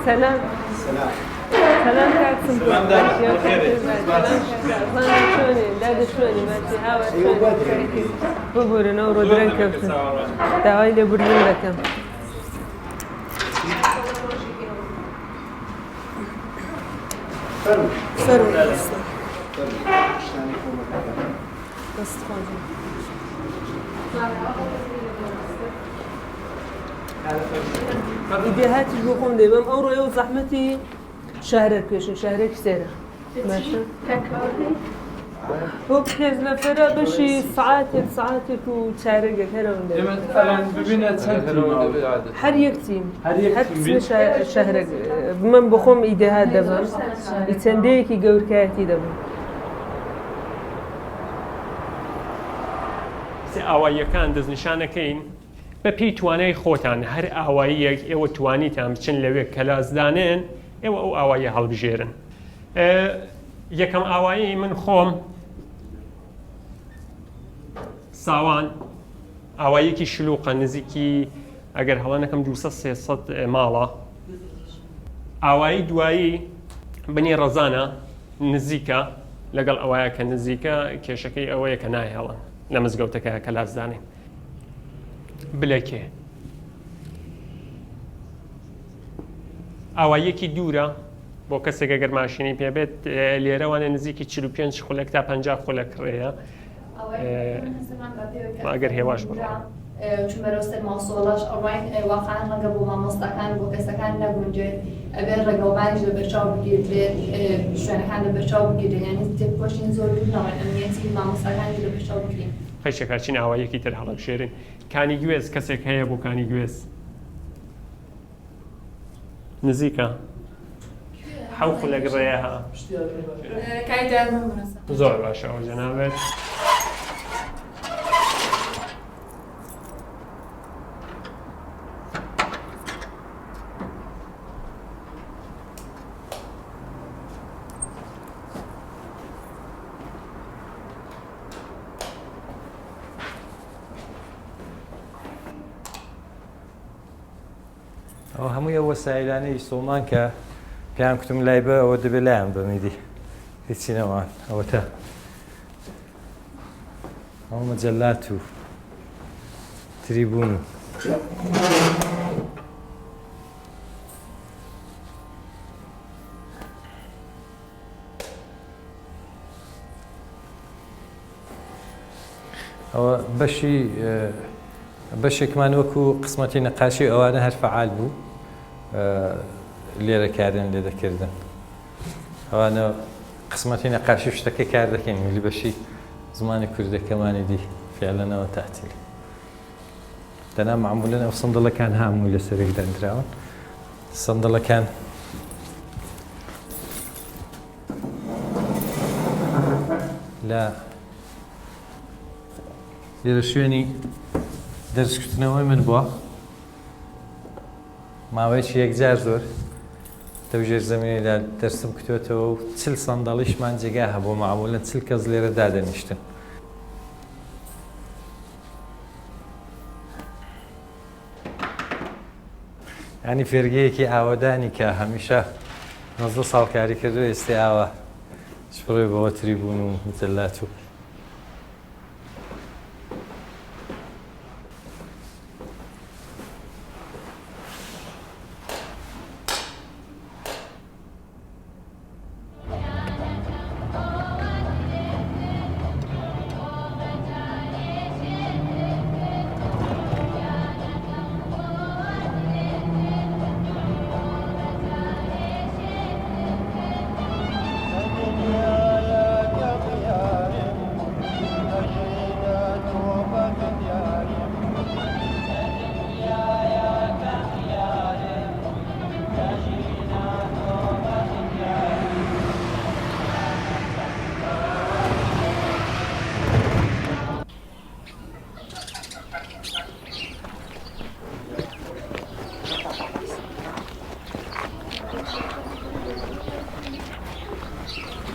سلام سلام سلام كاكسم سلام دادا. يا بخير. سلام زاني شلوني دادا شلوني ماشي هاوى شلوني ببور نور ودرن كفتن داوي لي برلين لكم فرو بس خواجه إيديهاتي بقوم دايما أورو يو زحمتي شهرك بيشن شهرك سيرة ماشي هو بحيث نفرق بشي ساعاتك وشهرك هنا دائما الان ببینید هر یک تیم هر یک هر تیم قسم شهرك من بخوم إيديهات دبن يتنديكي جور كاتي دبن ئاواییەکان دەستنیشانەکەین بە پێی توانای خۆتان هەر ئاواییەک ئێوە توانیتان بچن لەوێ کەلاسدانێن ئێوە ئەو ئاواییە هەڵبژێرن. یەکەم ئاوایی من خۆم ساوان ئاواییەکی شلوقە نزیکی ئەگەر هەڵانەکەم 200-300 ماڵە. ئاوایی دوایی بنی ڕەزانە نزیکە لەگەڵ ئەوەیە کە نزیکە کێشەکەی ئەوەیە کە نایهێڵن لە مزگەوتەکە کە لاسدانێن. بلەکێ ئاواییەکی دوورە بۆ کەسێک ئەگەر ماشینی پێبێت لێرەوانە نزیکی 45 خولەک تا 50 خولەک ڕێیە ئەگەر هێواش بڕە. چون بەرەوسەر ماسۆڵەش ئەوڕای واقعان ڕەنگە بۆ مامۆستاکان بۆ کەسەکان نەگونجێت ئەبێت ڕێگەڵمانیش لە بەرچاو بگیرێت شوێنەکان لە بەرچاو بگیرێت یانی تێکپۆشین زۆر نەوەن ئەمنیەتی مامۆستاکانی لە بەرچاو بگرین. خەیشەکارچین ئاوایەکی تر هەڵەبژێرن. کانی گوێز کەسێک هەیە بۆ کانی گوێز نزیکە حەو خولەک ڕێیەها زۆر باشە ئەو جەنابێت. ئەو هەمووی ئەو وەسایلانەی سۆمان کە پێیان کوتم لای بە ئەوە دەبێت لایەن بەمیدی هیچی نەوان ئەوەتە ئەو مەجەلات و تریبون و ئەوە بەشێکمان وەکو قسمەتی نەقاشی ئەوانە هەر فعال بوو لێرە کاریان لێ دەکردن. ئەوانە قسمەتی نەقاشی شتەکە کار دەکەین میلی بەشی زمانی کوردەکەمانی دی فعلەنەوە تاعتیل. دەنا معمولەن ئەو سندڵەکان هەمووی لەسەرێک دەنراون. سندڵەکان لە لێرە شوێنی دەرسکردنەوەی من بووە ماوەیەکی یەکجار زۆر دەوژێر زەمینێدا دەرسم کردوێتەوە و 40 سەندەڵیشمان جێگا هەبوو معمولەن 40 کەس لێرە دادەنیشتن. ینی فێرگەیەکی ئاوەدانی کە هەمیشە 19 ساڵ کاری کردو ئێستا ئاوە شپڕێ بەوە تریبون و مجەلات و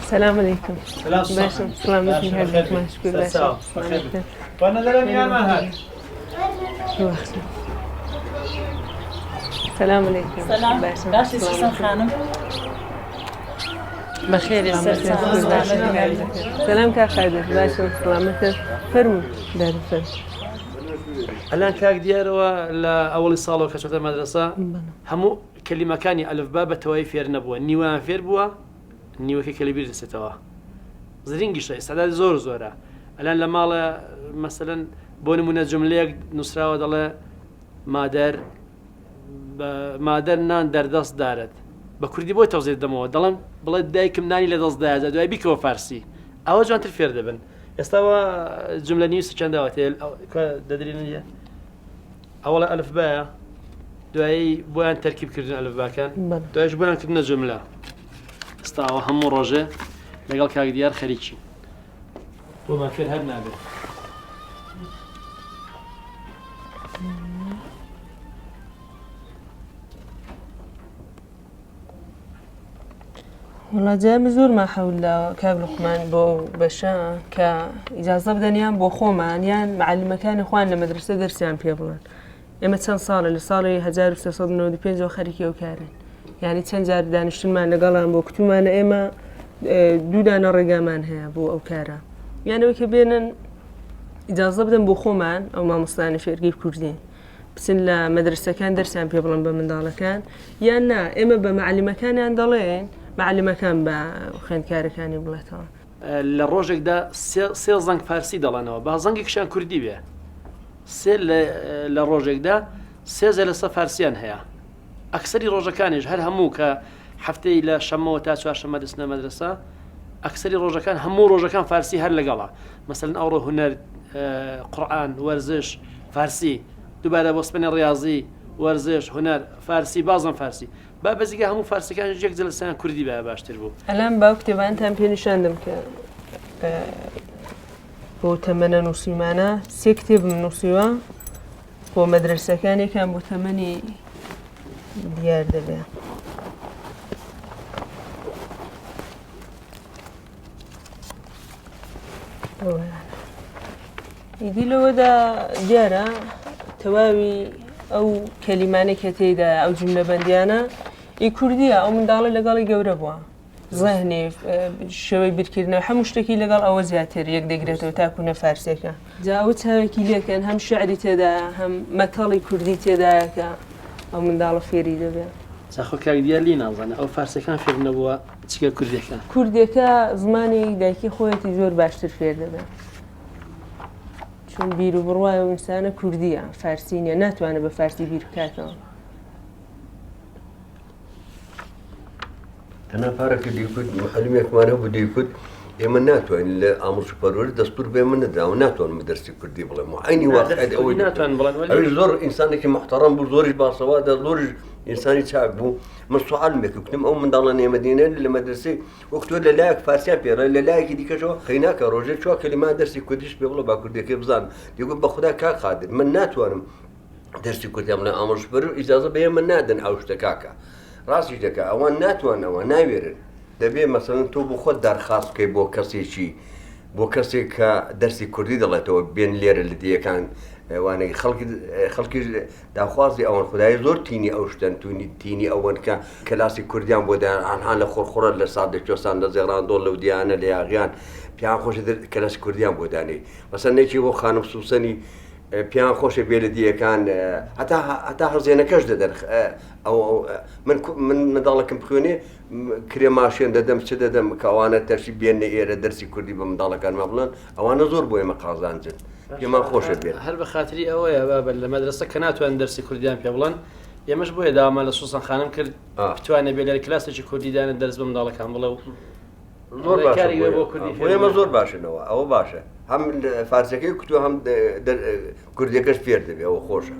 السلام عليكم. باشا سلامتك هذيك مشكور باشا. وانا دلم يا مهد. السلام عليكم. سلام باشا سوسن خانم بخير يا سلام كاخادر باشا سلامتك فرمو دار فرم الان كاك دياروا لاول صالو كشوت المدرسه همو كلمه كان الف باب توي فير نبوه نيوان فير بوا نيوه كلمه ستوا زرينجي شيء استعداد زور زوره الان لما مثلا بون من جمله نصرا ودله مادر نان در دست دارد با كردي بو توزيع دمو دلم بلا دايكم ناني لدست داز دوای بيكو فارسي او جانتر فير دبن استوا جمله نيوس چند اوتيل ددرين اولا الف باء دوای بوان تركيب كردن الف باء كان دوایش بوان كردن جمله استوا هم روجه لقال كاك ديار خليجي وما فير هاد نابه والله جاي زور ما حول كاب لقمان بو بشا كإجازة بدنيان بو خومان يان معلم كان إخوان لمدرسة درسيان بيبلان إما تسان صالة اللي صالة 1395 وخريكي وكارن يعني تنجار دانشتن معنا قلان بو كتو معنا إما دودان الرقامان هيا بو أو كارا يعني وكبينا إجازة بدن بو خومان أو ما مصلاني شرقيب كردين بسن لمدرسة كان درسيان بيبلان بمندالة كان يانا إما بمعلم كان يندالين معلمة كان بخين كاركاني بلاتها الروجك ده سي زنگ فارسي دلانه با زنگك شان كردي به سي الروجك ده سي زلسه فارسيان هيا اكثر روجكانج هل همو ك حفتي الى شمو تاسو شمو دسنا مدرسه اكثر روجكان همو روجكان فارسي هر لقلا مثلا اورو هنر قران ورزش فارسي دوباره بوسبن رياضي ورزش هنر فارسي بازم فارسي بابزيگه همو فارسی کان یک جلسه کردی به باشتر بو الان با کتابان تام پیشاندم که بو تمنه نوسیمانه سه کتاب نوسیوا بو مدرسه کانی کان بو تمنی دیار دبه ایدی لو دا دیاره تواوی او كلمانه كتيدا او جمله بنديانا اي كرديه او من داله لقال جوربوا ذهني شوي بيركيرنا حمشتكي لقال او زياتر يك دغريتو تاكون فارسيكا جاوتها كيليا كان هم شعري تدا هم مطالي كردي تدا او من داله فيريده بيا ساخو كاك ديالي نازن او فارسي كان فير نبوا تشكا كردي كان كرديكا زماني داكي خويتي زور باشتر فيرده بيا چون بیرو بروای و انسان کردیه فارسینیه نتوانه به فارسی بیرو کاتم أنا فارق اللي يكون محلم يكمانه بدي يكون يمن ناتو إن أمر سوبرور دستور بيمن ده وناتو المدرسة كردي بلا معيني واحد أو ناتو بلا أي زور إنسان كي محترم بزورج باصوات زورج إنسان يتعبوا من سؤال مكتوم أو من ضلنا مدينة للمدرسة وقت ولا لاك فارسيان بيرا لا لاك ديك شو خيناك روجل شو كلمات درسي كرديش بيقولوا باكردي كيف زان يقول بخدا كا قادر من ناتو أنا درسي كردي بلا أمر سوبرور إجازة بيمن نادن أو اشتكاكا راسي دكا أوان ناتو أنا ونايرن دبي مثلا تو بخود درخواست كي بو كسي شي بو كسي كدرسي كردي دلتو بين لير اللي كان وانا خلقي داخوازي اون خداي زور تيني اوشتن تيني اون كلاسي كرديان بودا عن حال خورخوره لصاد جوسان لزيران دول وديانا لياغيان بيان خوش كلاسي كرديان بوداني مثلا نيجي بو خانم سوسني بيان خوش بلديه كان حتى حزينه كاش در او من مدالك بخوني كريماشين ددم ددم كوانا ترشيب بين ايره درسي كردي بمدالك كان مبلن او انا زور بو مقازانجن كما خوش بين هل بخاطري او يا باب المدرسه كانت وان درسي كرديان بيبلن يا مش بو دام لسوسن خانم كرد بتواني بلا كلاس كردي دان درس بمدالك كان بلا زور باشا ويا زور باشا نوا او باشا هم فارسكي كتو هم كردي كاش فيرد او خوشه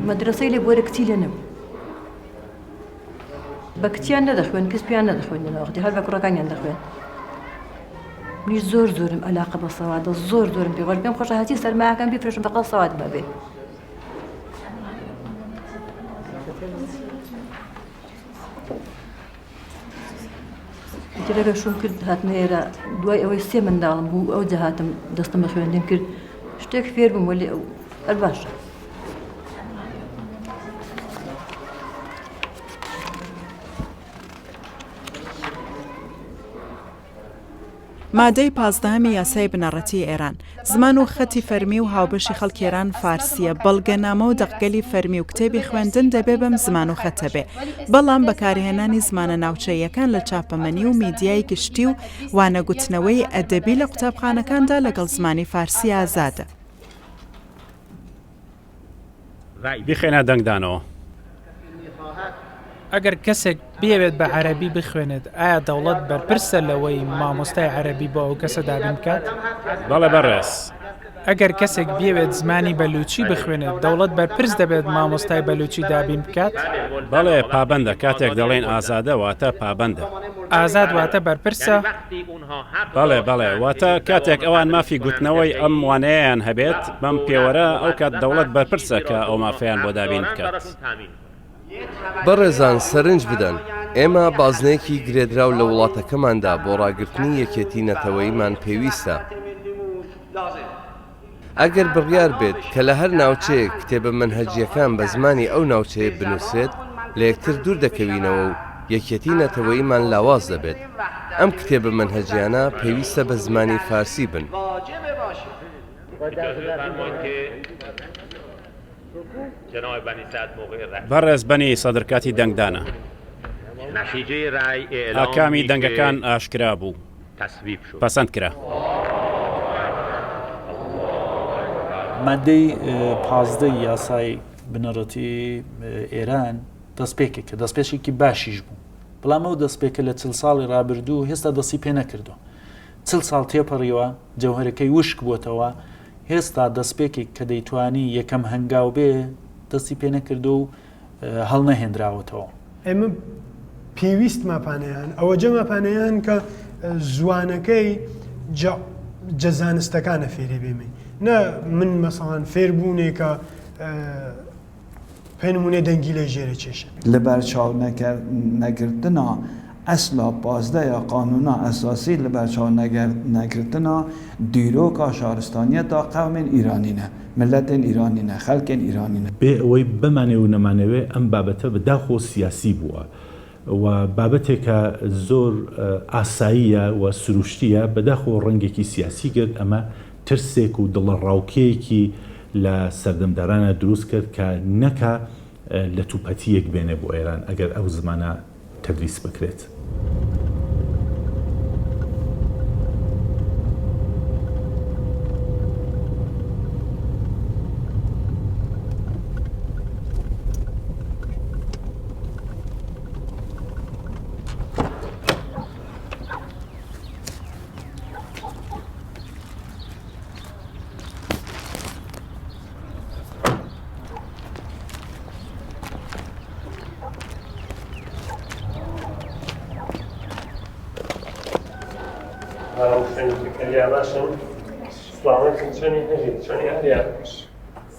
مدرسة اللي بورك تيلنا بكتيان ندخون كسبيان ندخون أنا أختي هل بكرة كان يندخون منیش زۆر زۆرم علاقە بە سەوادە زۆر زۆرم پێ پێم خۆشە هەتی سەرمایەکەم بفرێشم بەقەڵ سەواد بەبێ. جرەگە شوم کرد هاتنە ئێرە دوای ئەوەی 3 منداڵم بوو ئەو جەهاتم دەستم بە خوێندنیم کرد شتێک فێر بووم وەلی ئەو هەر باشە. مادەی 15 یاسای بنەڕەتی ئێران زمان و خەتی فەرمی و هاوبەشی خەڵکێران فارسیە بەڵگەنامە و دەقگەلی فەرمی و کتێبی خوێندن دەبێ بەم زمان و خەتە بێ بەڵام بەکارهێنانی زمانە ناوچەیەکان لە چاپەمەنی و میدیای گشتی و وانەگوتنەوەی ئەدەبی لە قوتابخانەکاندا لەگەڵ زمانی فارسی ئازادە. بخێنە دەنگدانەوە. ئەگەر کەسێک بێوێت بە عەرەبی بخوێنێت ئایا دەوڵەت بەرپرسە لەوەی مامۆستای عەرەبی بۆ ئەو کەسە دابین بکات؟ بەڵێ بەڕێز. ئەگەر کەسێک بێوێت زمانی بەلوچی بخوێنێت دەوڵەت بەرپرس دەبێت مامۆستای بەلوچی دابین بکات؟ بەڵێ پابەندە کاتێک دەڵێن ئازادە واتە پابەندە. ئازاد واتە بەرپرسە؟ بەڵێ بەڵێ واتە کاتێک ئەوان مافی گوتنەوەی ئەم وانەیەیان هەبێت بەم پێوەرە ئەو کات دەوڵەت بەرپرسە کە ئەو مافیان بۆ دابین بکات. بەڕێزان سەرنج بدەن ئێمە بازنەیەکی گرێدراو لە وڵاتەکەماندا بۆ ڕاگررتنی یەکێتی نەتەوەیمان پێویستە. ئەگەر بڕیار بێت کە لە هەر ناوچەیەک کتێبە منهەجیەکان بە زمانی ئەو ناوچەیە بنووسێت لە یەکتر دوور دەکەوینەوە و یەکێتی نەتەوەیمان لاواز دەبێت. ئەم کتێبە منهەجیانە پێویستە بە زمانی فارسی بن. بەڕێز بەنی سەدرکاتی دەنگدانە. ئاکامی دەنگەکان ئاشکرا بوو. پەسەند کرا. مادەی 15 یاسای بنەڕەتی ئێران دەستپێکێکە دەستپێشێکی باشیش بوو. بەڵام ئەو دەستپێکە لە 40 ساڵی ڕابردوو هێستا دەستی پێ نەکردو. 40 ساڵ تێپەڕیەوە جەوهرەکەی وشک بووتەوە هێستا دەستپێکێک کە دەیتوانی یەکەم هەنگاو بێ دەستی پێ نەکردو و هەڵ نەهێنراوەتەوە. ئێمە پێویست ماپانەیان ئەوە جە ماپانەیان کە زوانەکەی جەزانستەکانە فێری بێمە نە من مەسەڵەن فێربوونێکە پێنمونێ دەنگی لە ژێرە چێشە لە بەرچاو نەگرتنا ئەسلا پازدەیە قانونا ئەساسی لە بەرچاو نەگرتنا دیرۆکە شارستانیەتا قەومێن ئیرانینە ملەتێن ئیرانینە خەڵکێن ئیرانینە بێ ئەوەی بمانێ و نەمانەوێ ئەم بابەتە بەداخۆ سیاسی بووە و بابەتێکە زۆر ئاساییە و سروشتیە بەداخۆ ڕەنگێکی سیاسی کرد ئەمە ترسێک و دڵە ڕاوکەیەکی لە سەردەمدارانە دروست کرد کە نەکە لە توپەتیەک بێنێ بۆ ئێران ئەگەر ئەو زمانە تەدریس بکرێت.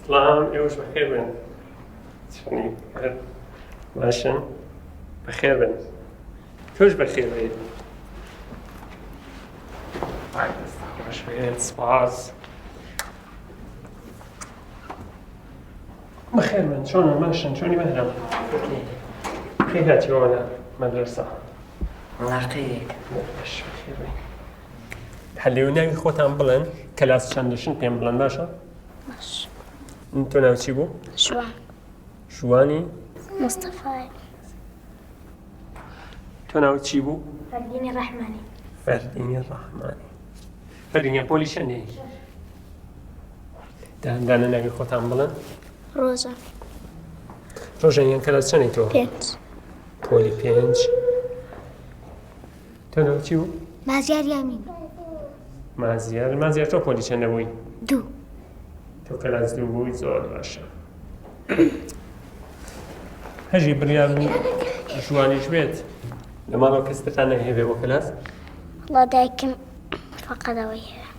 سلام ئێوەش بەخێر بن چۆنی باشن بەخێر بن تۆش بەخێر بێت باش بێت سپاس بەخێر بن چۆنە باشن چۆنی بەهرەم کەی هاتیەوە لە مەدرسە لاقەیەک باش بەخێر بن هەلێو ناوی خۆتان بڵێن کەلاس چەندەشن پێم بڵێن باشە؟ باش تۆ ناو چی بوو؟ شوان شوانی؟ مستەفای تۆ ناو چی بوو؟ فەردینی ڕەحمانی فەردینی ڕەحمانی فەردینی پۆلی چەندی؟ دانە ناوی خۆتان بڵێن؟ ڕۆژە ڕۆژەیان کەلاس چەندی تۆ؟ 5 پۆلی 5 تۆ ناو چی بوو؟ مازیار یامین مازیار تۆ پۆلی چەندە بووی؟ 2 تۆ کەلاس 2 بووی زۆر باشە هەژی بڕیارن ژوانیش بێت لە ماڵەوە کەستتان نەهێبێ بۆ کەلاس؟ وڵا دایکم فقط وياه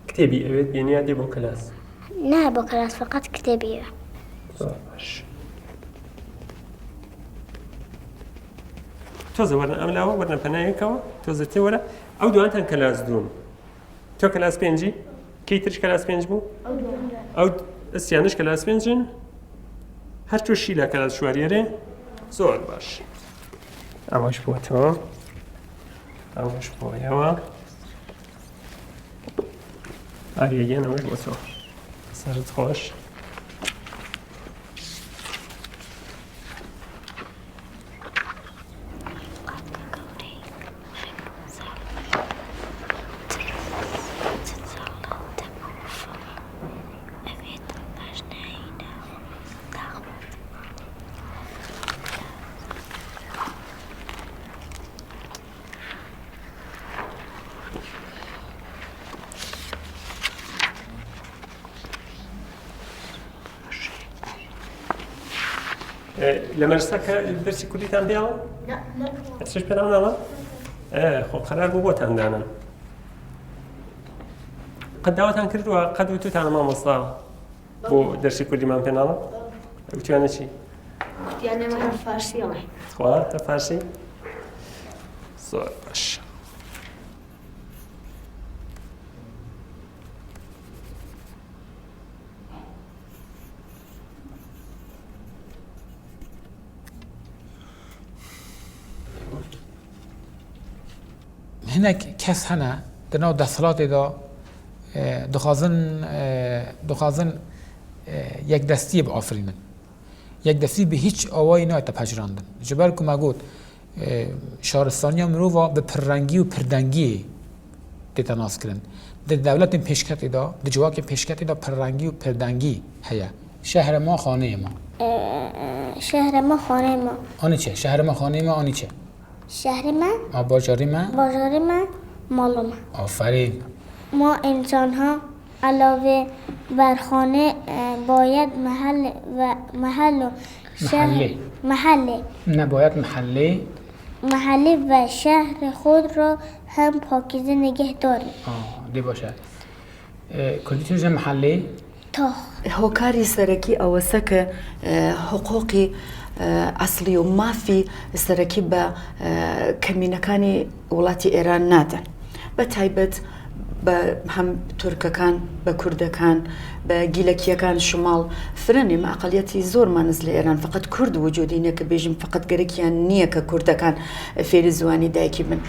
کتێبی ئەوێت بێنیا دێ بۆ کەلاس نه با کلاس فقط کتابیه باش تۆزە وەرنە ئەم لاوە وەرنە پەنایەکەوە تۆزە تێ وەرە ئەو دوانتان کەلاس دووم تۆ کەلاس پێنجی کەی ترش کەلاس پێنج بوو ئەو ئەسیانش کەلاس پێنجن هەر تۆشی لە کەلاس شوارێرێ زۆر باش ئەوەش بۆ تۆ ئەوەش بۆیەوە ئاریەگەنەوەش بۆ تۆ سەرت خۆش لە مەرسەکە دەرسی کوردیتان پێڵە؟ ئەسش پێراونەوە؟ خۆ قەرار بوو بۆتان دانن قەت داواتان کردووە قەت وتوتانە مامۆستا بۆ دەرسی کوردیمان پێناڵە؟ وتیانە چی؟ وتیانە هەر فارسیەوە خوا هەر فارسی؟ زۆر باش هناك کەس هەنە دەناو دەسەڵاتێدا دخوازن یەکدەستی بئافرینن یەکدەستی بە هیچ ئاوایی نایەتە پەژراندن ji ber ku me got şaristaniya mirova bi pirrengî û pirdengiyê tête naskirin di dewletên pêşketê da di civakê pêşketê da pirrengî û pirdengî heye şehre me xaneyê me شهر ما خانه ما anî çi şehre me xaneyê me anî çi شهر ما bajarî me بازار ما مال ما aferîn ما انسان ها علاوه بر خانه باید محل و شهر محله نباید محله و شهر خود را هم پاکیزه نگه داریم دی باشه کردی چیزی محله تا هۆکاری سەرەکی ئەوەسە کە حقوقی ئەسلی و مافی سەرەکی بە کەمینەکانی وڵاتی ئێران نادەن بە تایبەت بە هەم تورکەکان بە کوردەکان بە گیلەکیەکان شماڵ فرەنێ مەعقەلیەتی زۆرمان نز لە ئێران فقط کورد وجودینە کە بێژم فقط گەرەکیان نییە کە کوردەکان فێری زوانی دایکی بن.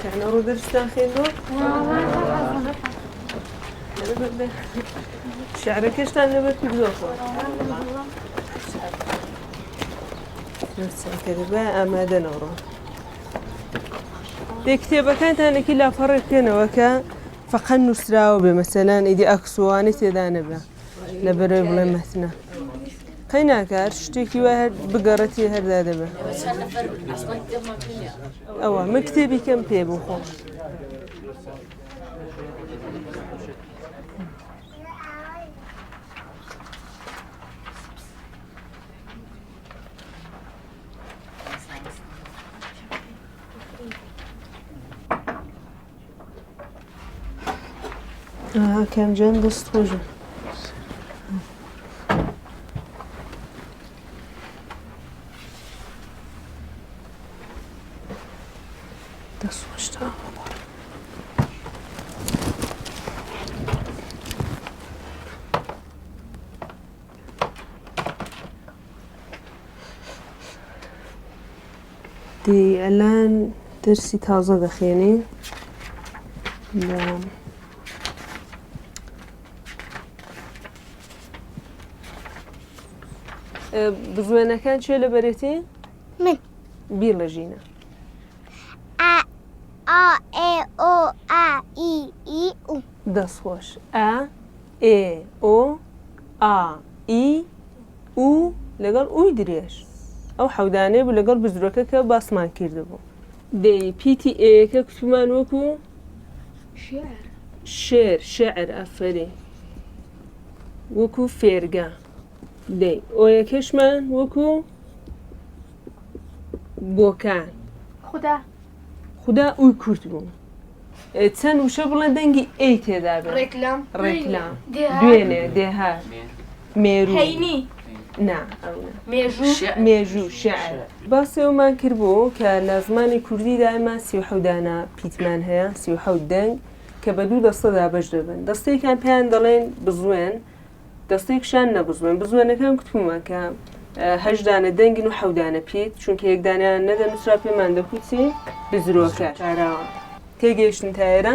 يعني ورود درستان خيلو شعرك ايش تنبت بزوفه نفس كذا بقى ما ده نورو دێ کتێبەکانتانێکی لاپەڕێکێنەوە کە فەقەت نووسراوە بێ مەسەلەن ئیدی ئەکسوانی تێدا نەبە لە بەرەوەی بڵێ مەتنە قەی ناکار شتێکی وای هەر بگەڕەتی هەردا دەبە ئەوە من کتێبی کەم پێ بوو خۆم کەمجان دەست خۆشە دەست خۆشتە دی ئەلان دەرسی تازە دەخێنی بزوێنەکان چێ لە بەرێتی؟ من بیر لە ژینە ئا ئێ ئۆ ئا ئی ئی ئو دەست خۆش ئا ئێ ئۆ ئا ئی ئو لەگەڵ ئوی درێژ ئەو حەودانێ بوو لەگەڵ بزرۆکە کە باسمان کردبوو دەی پیتی ئێەکە کتومان وەکو شێر شێعر ئەفەری وەکو فێرگە دەی ئۆیەکەشمان وەکو بۆکان خوددا ئوی کورت بوو چەند وشە بڵێ دەنگی ئەی تێدا بێت ڕێکلام دوێنێ دێهات مێرو مێژوو شێعر باسی ئەومان کردبوو کە لە زمانی کوردیدا ئێمە 37 پیتمان هەیە 37 دەنگ کە بە دوو دەستەدا بەش دەبن دەستێکیان پێیان دەڵێن بزوێن دەستێکشان نەبزوێن بزوێنەکەم کتومە کە 8 دانە دەنگن و 7 دانە پیت چونکە یەکدانیان نەدە نووسرا پێمان دەکوچی بزرۆکە کاراوە تێگەیشتن تا ئێرە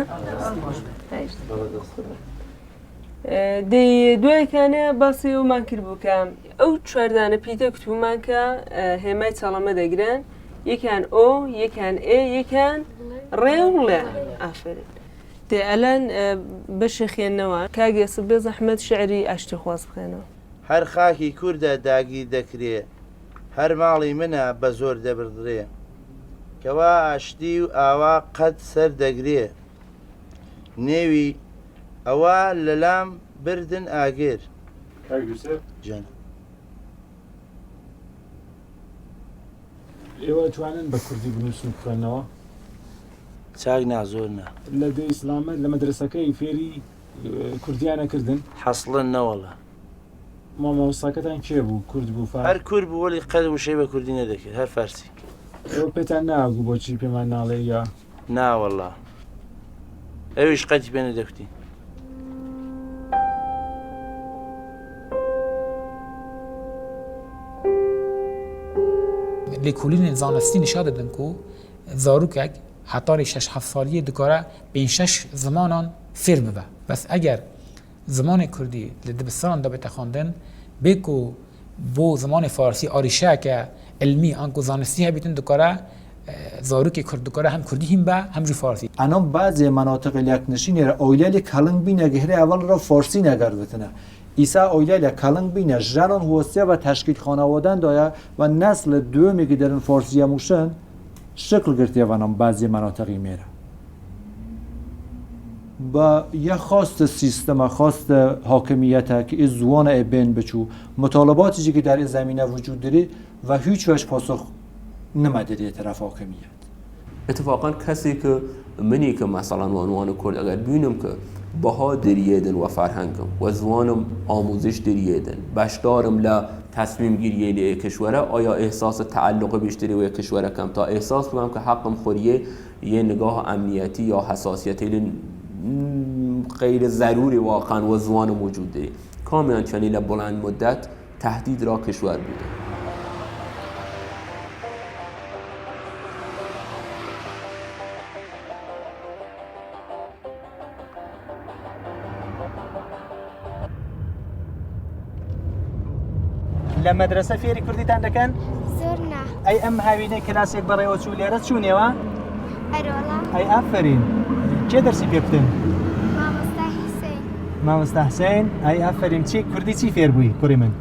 دەی دوایەکانە باسی ئەومان کردبوو کە ئەو 4 دانە پیتە کتومان کە هێمای چەڵەمە دەگرن یەکیان ئۆ یەکیان ئێ یەکیان ڕێ و لێ ئافرین دێ ئەلان بەشی خوێندنەوە کاگێسە بێ زەحمەت شعری ئاشتی خواز بخێنەوە هەر خاکی کووردە داگی دەکرێ هەر ماڵی منە بە زۆر دەبردرێ کەوا ئاشتی و ئاوا قەت سەر دەگرێ نێوی ئەوە لەلام بردن ئاگێر جان ئێوە توانن بە کوردی بنووسن بخوێنەوە چاک زۆر نە لە دەی ئیسلامە لە مەدرسەکەی فێری کوردیانەکردن حەسڵن نەوەڵە مامۆستاکەتان کێ بوو کورد بوو هەر کورد بوو وەلی قەد وشەی بە کوردی نەدەکرد هەر فارسی ئێوە پێتان ناگوو بۆچی پێمان ناڵێ یا ناوەڵا ئەویش قەتی پێ نەدەکوتی لێکۆلینên زانستی نیشا دەدن ku zarokek hetarê 6 saliyê dikare 5-6 zimanan fêr bibe. Bes eger zimanê Kurdî li dibistanan de bête xwandin bê ku bo zimanê Farsî arîşeyeke ilmî an ku zanistî hebîtin dikare zarokê Kurd dikare hem Kurdî hîn be hem jî Farsî. Anom bazê menatiqê leknişînê re oylelê kalın bîne gihre evel re Farsî negervitine. İsa oylelê kalın bîne janan hosiya ve teşkîlxanewadan daya ve nesl döwmekî derin Farsîya mûşin şekil girtiye vanan bazê menatiqê mêre. با یه خواست سیستم خواست حاکمیت که از زوان بین بچو مطالباتی که در این زمینه وجود داره و هیچ وجه پاسخ نمیده طرف حاکمیت اتفاقا کسی که منی که مثلا عنوان کرد اگر ببینم که بها دریدن و فرهنگم و زوانم آموزش دریدن بشدارم لا تصمیم گیری لی کشوره آیا احساس تعلق بیشتری و کشوره کم تا احساس کنم که حقم خوریه یه نگاه امنیتی یا حساسیتی غیر ضروری واقعا و زوان موجود داره کاملا چنین بلند مدت تهدید را کشور بوده لە مەدرسە فێری کوردیتان دەکەن؟ زۆر نا ئەی ئەم هاوینەی کلاسێک بەڕێوە چوو لێرە چوونێەوە؟ ئەی ئافرین چێ دەرسی پێ بکەن مامۆستا حسین ئەی ئافرین چی کوردی چی فێر بووی کوڕی من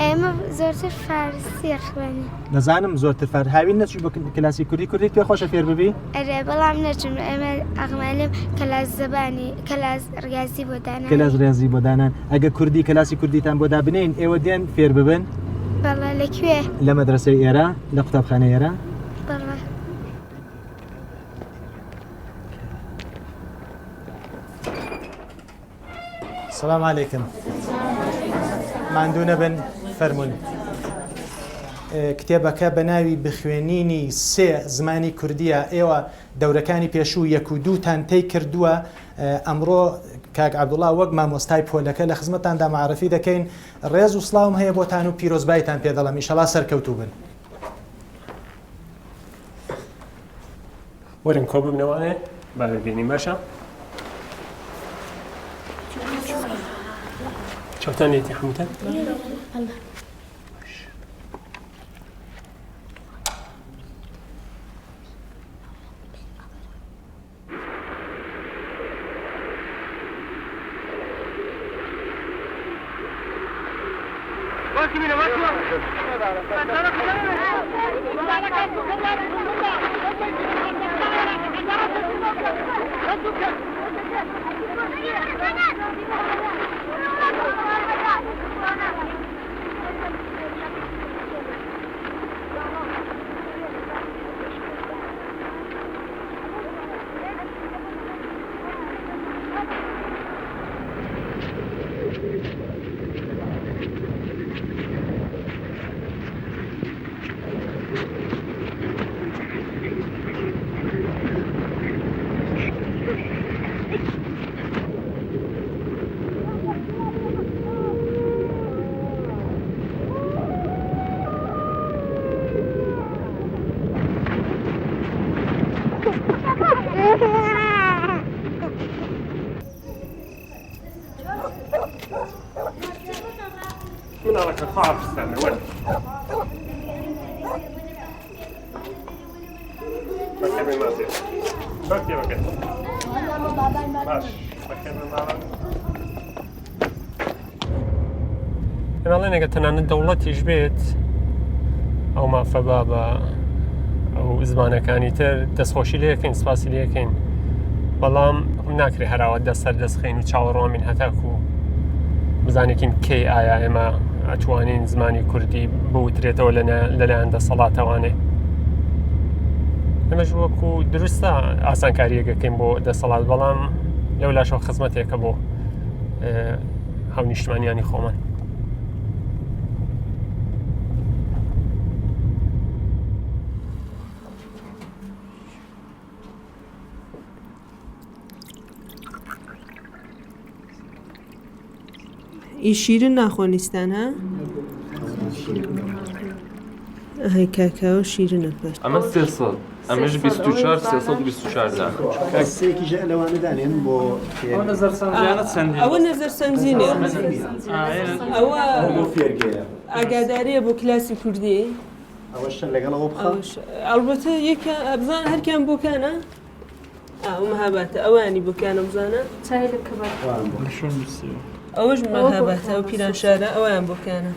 ئێمە زۆرتر فارسی خوێنین دەزانم زۆرتر فار هاوین نەچوو بە کلاسی کوردی پێ خۆشە فێر ببی ئەرێ بەڵام نەچم ئێمە ئەغمالم کەلاس زەبانی کەلاس ڕگازی بۆ دانان کلاس ڕێزی بۆ دانان ئەگە کوردی کلاسی کوردیتان بۆ دابنین ئێوە دێن فێر ببن بەڵێ لەکوێ لە مەدرسەی ئێرە لە قوتابخانە ئێرە بەڵێ سلام علیکم ماندوو نەبن فەرمونون کتێبەکە بە ناوی بخوێنینی سێ زمانی کوردیە ئێوە دەورەکانی پێشوو 1 و 2تان تی کردووە ئەمڕۆ کاک عەبدوڵڵا وەک مامۆستای پۆلەکە لە خزمەتتاندا معرفی دەکەین ڕێز و سڵاوم هەیە بۆتان و پیرۆزبایتان پێ دەڵێم ئیشەڵا سەرکەوتوو بن وەرن کۆ ببنەوەێ بابێنی باشە چۆتانێتی حموتان مناڵەکە خواپستانە وەرن بەکەمێ مازێ بەکێ بەکەن باش بەکەمێ ماڵە هێناڵێنێکە تەنانەت دەوڵەتیش بێت ئەو مافە بابە ئەو زمانەکانی تر دەستخۆشی لەکەین سپاسی لەکەین بەڵام ناکرێ هەراوە دەسەر دەستخین و چاوەڕوامین هەتاکو بزانێکین کەی ئایا ئێمە ئەتوانین زمانی کوردی بوترێتەوە لەلایەن دەسەڵاتەوانێ ئەمەش وەکو دروستە ئاسانکاریەکەکەین بۆ دەسەڵات بەڵام لەو لاشەوە خزمەتێکە بۆ هاونیشتمانیانی خۆمان ئیشیرن ناخۆنیستان ها؟ هەی کاکاوە شیرنە پێش ئەمە 300 ئەمەش 24 324 کەسێکیژە لەوانەدانێن بۆ ئەوە نەزەر سەنجینێ ئەوە ئاگاداریە بۆ کلاسی کوردی ئەوەشە لەگەڵەوە بخەوە ئەلبەتە یەکە ئەبزان هەرکیان بۆکانە ئەو مەهاباتە ئەوانی بۆکانە بزانە چای لە کەبار ئەوەش مەهاباتە ئەو پیرانشارە ئەویان بۆکانە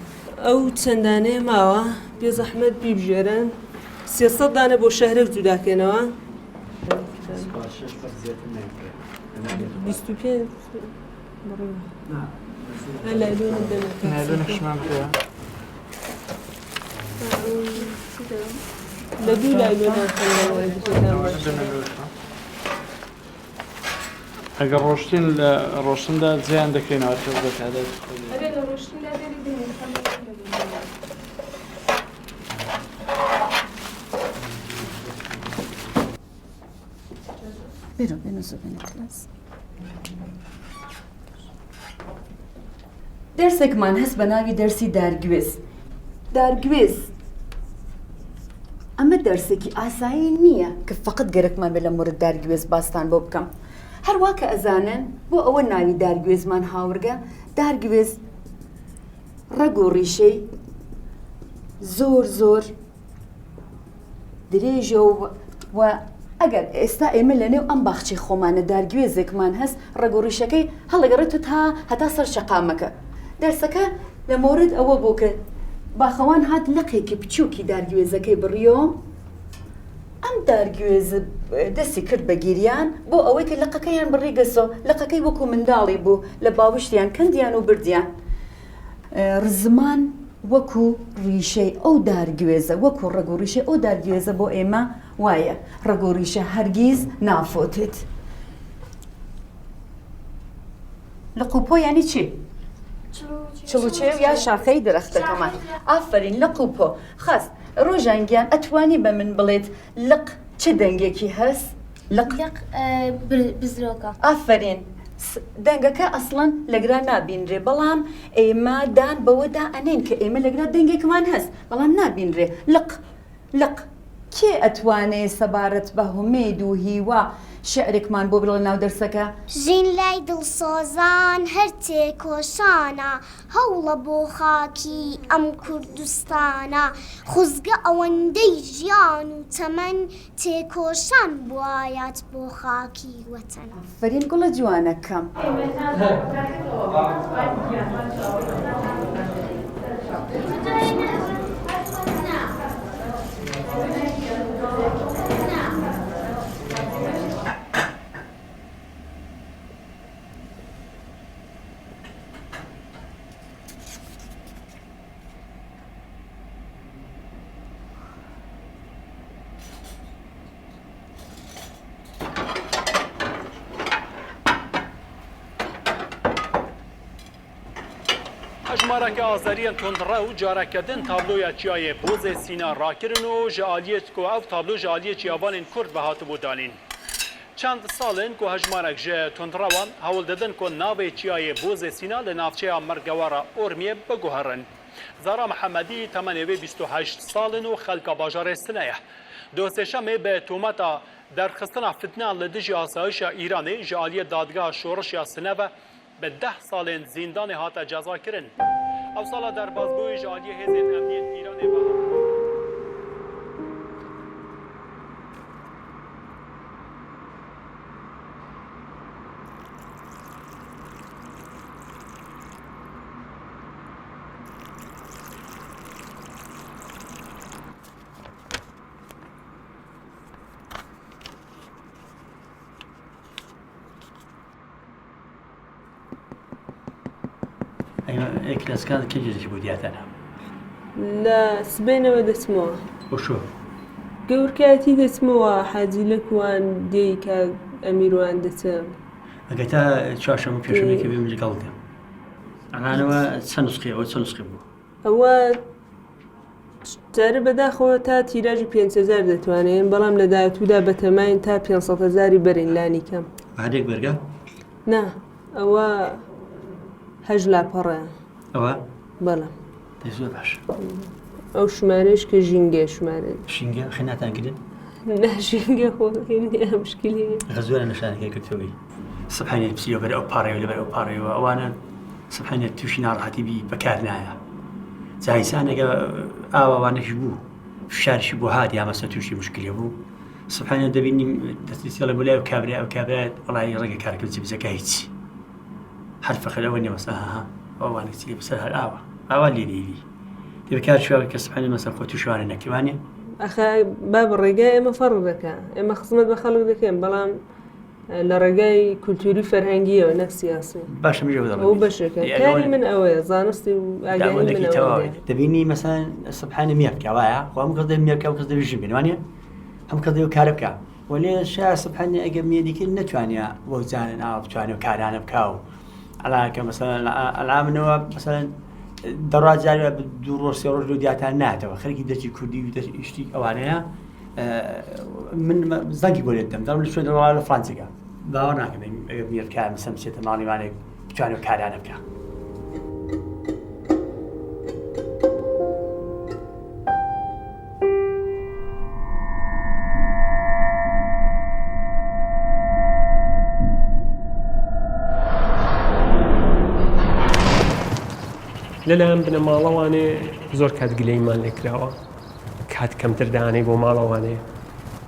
ئەو چەندانەیە ماوە بێ زەحمەت بیبژێرن 300 دانە بۆ شەهرێک جوداکەنەوە 25 لە دوو ئەگەر ڕۆشتین لە ڕۆشندا جیان دەکەینەوە بەکادە دەرسێکمان هەست بە ناوی دەرسی دارگوێز دارگوێز ئەمە دەرسێکی ئاسایی نییە کە فقط گەرەکمان بێ لە مورد دارگوێز باستان بۆ بکەم هەروە کە ئەزانن بۆ ئەوە ناوی دارگوێزمان هاورگە دارگوێز ڕەگ و ڕیشەی زۆر درێژە و ئەگەر ئێستا ئێمە لە نێو ئەم باخچی خۆمانە دارگوێزێکمان هەست ڕێگۆڕیشەکەی هەڵەگەڕێت تا هەتا سەر شەقامەکە دەرسەکە لە مۆرد ئەوە بوو کە باخەوان هات لەقێکی بچووکی دارگوێزەکەی بڕیۆ ئەم دارگوێز دەستی کرد بە گیریان بۆ ئەوەی کە لەقەکەیان بڕیگەسۆ لەقەکەی وەکو منداڵی بوو لە باوشتیان کەندیان و بردیان ڕزمان وەکو ڕیشەی ئەو دارگوێزە وەکو ڕێگۆڕیشە ئەو دارگوێزە بۆ ئێمە وایە ڕێگۆڕیشە هەرگیز نافۆتێت لە قوپۆ ینی چی؟ چڵوچێ یا شاخەی دەرەختەکەمان ئافرین لە قوپۆ خاست ڕۆژانگیان ئەتوانی بە من بڵێت لق چه دەنگێکی هەست؟ لق بزرۆکە ئافرین دەنگەکە ئەسڵەن لەگرا نابینرێ بەڵام ئێمە دان بەوەدا ئەنین کە ئێمە لەگرا دەنگێکمان هەست بەڵام نابینرێ لق کێ ئەتوانێ سەبارەت بە هومێد و هیوا شعرێکمان بۆ بڵە ناو دەرسەکە ژین لای دڵسۆزان هەر تێکۆشانە هەوڵە بۆ خاکی ئەم کوردستانە خوزگە ئەوەندەی ژیان و تەمەن تێکۆشان بوایەت بۆ خاکی وەتەن فەرین گوڵە جوانەکەم هەژمارەکە ئازاریان تۆندڕە و جارەکەدن تابلۆیە چیایە بۆزێ سینا ڕاکردن و ژە ئالیێت کو ئەو تابلۆ ژە ئالیە چیاوانên کورد بە هاتبوو دانین چەند ساڵن کو هەژمارەك ژە تۆندڕەوان هەوڵ دەدەن کو ناوێ چیایە بۆزێ سینا لە ناوچەیە مەرگەوارە ئۆرمیە بگوهڕن زارا محەممەدی تەمەنێوێ 28 ساڵن و خەلکە باژارێ سنەیە دۆسێشەمێ بە تۆمەتە دەرخستنا فتنان لە دژی ئاسایشە ئیرانê ژە ئالیە دادگا شۆڕشیا سنەوە بە 10 ساڵên زیندانê hate cezakirin. Ew sala derbasbûyê ji aliyê hêzên emniyên Îranê ve کلاسکان کێجێکی بۆ دیاتەنە لە سبێنەوە دەچمەوە بۆشۆ گەورکاتی دەچمەوە حاجی لەکوان دێی کە ئەمیروان دەچم ئەگە تا چوارشەمە پێشەمەیەکە بێم لەگەڵکەم ئەنانەوە چەند نسخەیە ئەوە چەند نسخە بوو ئەوە جارە بەداخەوە تا تیراژی 5,000 دەتوانێن بەڵام لە داهاتوودا بەتەماین تا 500,000 بەرین لانی کەم هەندێک بەرگە؟ نا ئەوە هەژ لاپەڕەیە ئەوە؟ بەڵام زۆر باش ئەو ژمارەش کە ژینگە ژمارە ژینگە خێناتانگرن؟ ناژینگە خۆ مشکلی غەزوەرە نەشانەکەی کردەوەی سبحانێت پسیەوە بەرە ئەو پاڕێەوە لەبەر ئەو پاڕێەوە ئەوانە سبحانێت تووشی ناڕەحەتی بی بەکار نایە جایسانێکە ئاوانێکی بوو شارشی بۆ هاات یامەسە تووشی مشکلێ بوو سبحانێت دەبینیم دەستیسیڵە بۆ لای ئەو کابرا ئەو کابرات وڵی ڕێگە کارکرد بزەکە هیچ هەر فەخەرەوە نێوەسە ها ئەوانێکی بەسەر هەر ئاوا لێنێوی دەبکار شوێ کە سبحانێ مەسەر خۆ تووشوانە نەکەوانێ ئەخە با بە ڕێگای ئێمە فەڕ دەکە ئێمە خزمەت بە خەڵک دەکەین بەڵام لە ڕێگای کولتوری فەرهەنگیەوە نەک سیاسی باشە ئەو بەشەکە کاری من ئەوەیە زانستی و ئاگاهی من ئەوەیە دەبینی مەسەن سبحانێ مێرکە وایە خۆ هەموو کەس دەبێ مێرکە و کەس دەبێژین بێنوانێ هەموو کەس دەبێ کارە بکە وەلێ شا سبحانێ ئەگەر مێدیکرد نەتوانێ بۆ زانن ئاوا بتوانێ و کارانە بکە و ئەلاکە مەسەن ئەلامنەوە مەسەن دەڕاجارە دوو ڕۆژ سێ ڕۆژ لە دیاتان ناتەوە خەرکی دەچی کوردی و شتی ئەوانەیە من زەنگی بۆ لێتم دەم لە شوێن دەڕوا لە فرانسیەکە باوە ناکەم ئەگەر میێرکار مەسەن بچێتە ماڵیوانێک بتوانێت و کارانە بکە لەلایەن بنەماڵەوانێ زۆر کات گلەیمان لێکراوە کات کەمتر دانەی بۆ ماڵەوانێ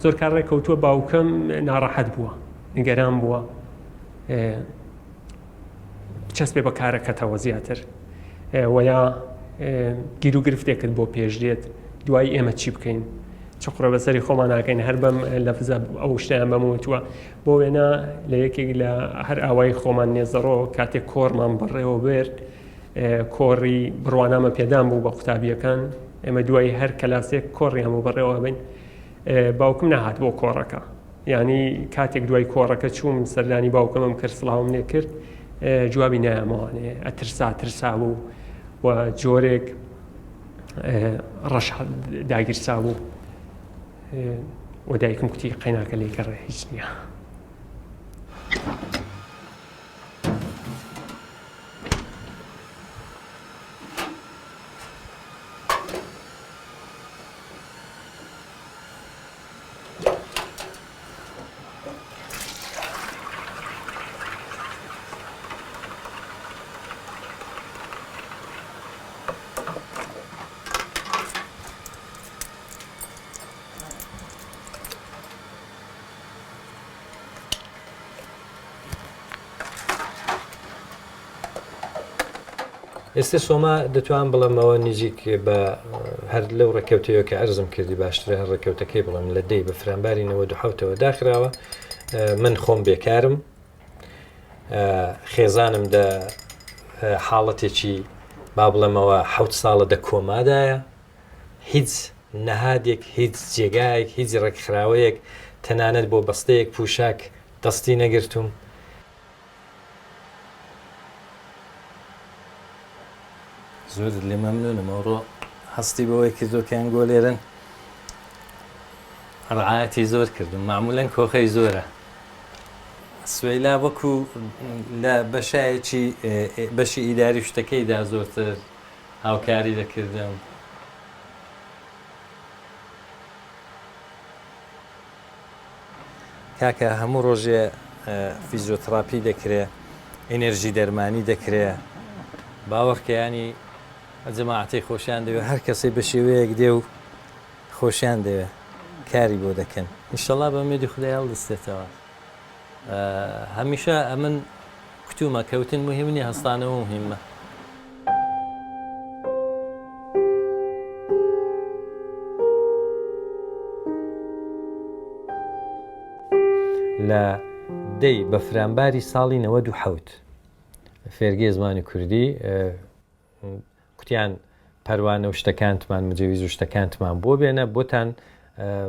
زۆر کار ڕێککەوتووە باوکەم ناڕەحەت بووە نیگەران بووە چەسبێ بە کارەکەتەوە زیاتر ویا گیر و گرفتێکت بۆ پێش دێت دوای ئێمە چی بکەین چقڕە بەسەری خۆمان ناکەین هەر بەم لەفزە ئەو شتیان بەموتووە بۆ وێنە لە یەکێک لە هەر ئاوای خۆمان نێزەڕۆ کاتێک کۆڕمان بڕێەوە بێت کۆڕی بڕوانامە پێدان بوو بە قوتابیەکان ئێمە دوای هەر کەلاسێک کۆڕیان بوو بڕێەوە بین باوکم نەهات بۆ کۆڕەکە ینی کاتێک دوای کۆڕەکە چووم سەردانی باوکەمم کرد سڵاوم لێ کرد جوابی نایەمەوانێ ترسا بوو و جۆرێک ڕەش داگیرسا بوو و دایکم کوتی قەیناکە لێ گەڕێ هیچ نییە. ئێستا سۆما دەتوان بڵێمەوە نزیک بە هەر لەو ڕێکەوتەیە کە ئەرزم کردی باشترە هەر ڕێکەوتەکەی بڵێم لە دەی بە فرانباری 97ەوە داخراوە من خۆم بێکارم خێزانم دە حاڵەتێکی با بڵێمەوە 7 ساڵە دە کۆمادایە هیچ نەهادێک هیچ جێگایەک هیچ ڕێکخراوەیەک تەنانەت بۆ بەستەیەک پوشاک دەستی نەگرتوم زۆر لێ مەمنونم ئەوڕۆ هەستی بەوەی کردوکەیان گۆلێرن ڕعایەتی زۆر کردم معمولەن کۆخەی زۆرە سوێلا وەکو لە بەشایەکی بەشی ئیداری شتەکەیدا زۆرتر هاوکاری دەکردم کاکە هەموو ڕۆژێ فیزیۆتراپی دەکرێت ئێنەرژی دەرمانی دەکرێت باوەڕکەیانی جەماعەتی خۆشیان دەوێت هەر کەسێ بە شێوەیەک دێ و خۆشیان دەوێت کاری بۆ دەکەن ئینشەڵا بە ئومێدی خودای هەڵدەستێتەوە هەمیشە ئەمن کتومە کەوتن مهم نیە هەستانەوە مهمە لە دەی بە فرانباری ساڵی 97 فێرگی زمانی کوردی کوتیان پەروانە و شتەکانتمان مجێویز و شتەکانتمان بۆ بێنە بۆتان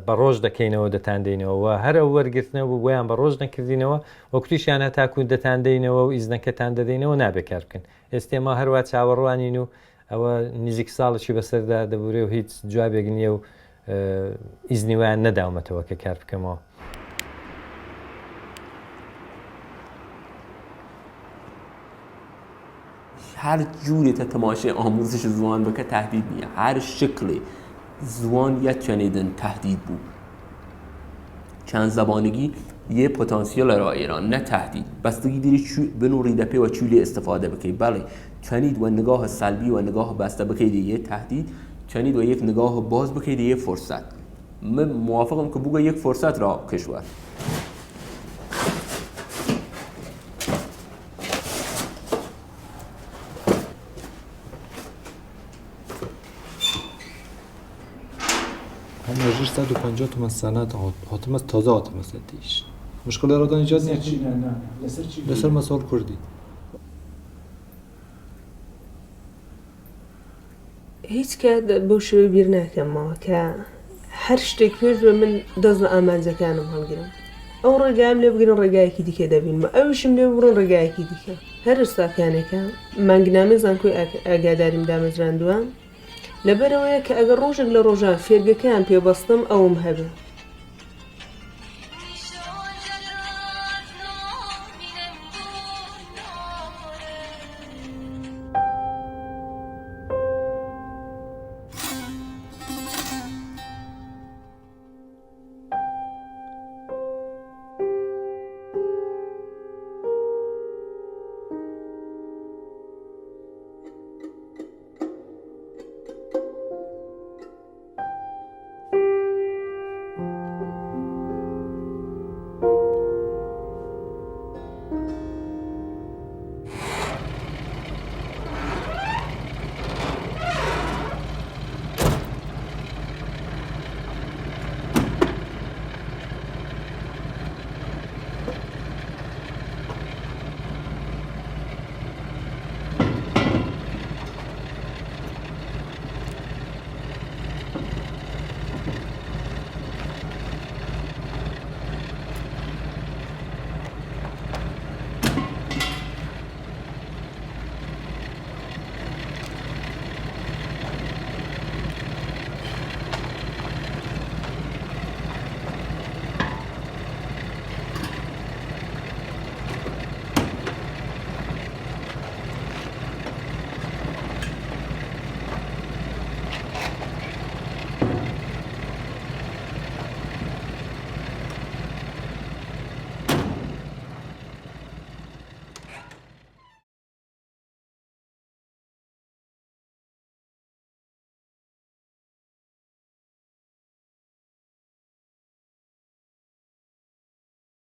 بە ڕۆژ دەکەینەوە دەتان دەینەوە هەرە وەرگرتنەوە بۆیان بە ڕۆژ نەکردینەوە وە کوتیشیان هەتاکو دەتان دەینەوە و ئیزنەکەتان دەدەینەوە نابێکار بکەن ئێستێمە هەروە چاوەڕوانین و ئەوە نزیک ساڵێکی بەسەردا دەبورێ و هیچ جوابێک نییە و ئیزنیوان نەداومەتەوە کە کار بکەمەوە هر جوری تا تماشای آموزش زبان بکه تهدید نیه هر شکلی زبان یک چنیدن تهدید بود چند زبانگی یه پتانسیل را ایران نه تهدید بستگی دیری بنوری دپه و چولی استفاده بکی بله چنید و نگاه سلبی و نگاه بسته بکی دیگه تهدید چنید و یک نگاه باز بکی دیگه فرصت من موافقم که بوگه یک فرصت را کشور انرژیش 150 تومن سنت هاتم از تازه هاتم از دیش مشکل ارادان ایجاد نیست لسر مسائل کردی هیچ کات بۆ شێوەی بیر ناکەمەوە کە هەر شتێک پێش بە من دەست لە ئامانجەکانم هەڵگرم ئەو ڕێگایم لێ بگرن ڕێگایەکی دیکە دەبینمە ئەوشم لێ بڕۆن ڕێگایەکی دیکە هەر ئێستاکانێکە مانگنامە زانکۆی ئاگاداریم دامەزراندووە لەبەرەوەیە کە ئەگەر ڕۆژێک لە ڕۆژان فێرگەکەیان پێبەستم ئەوم هەبێ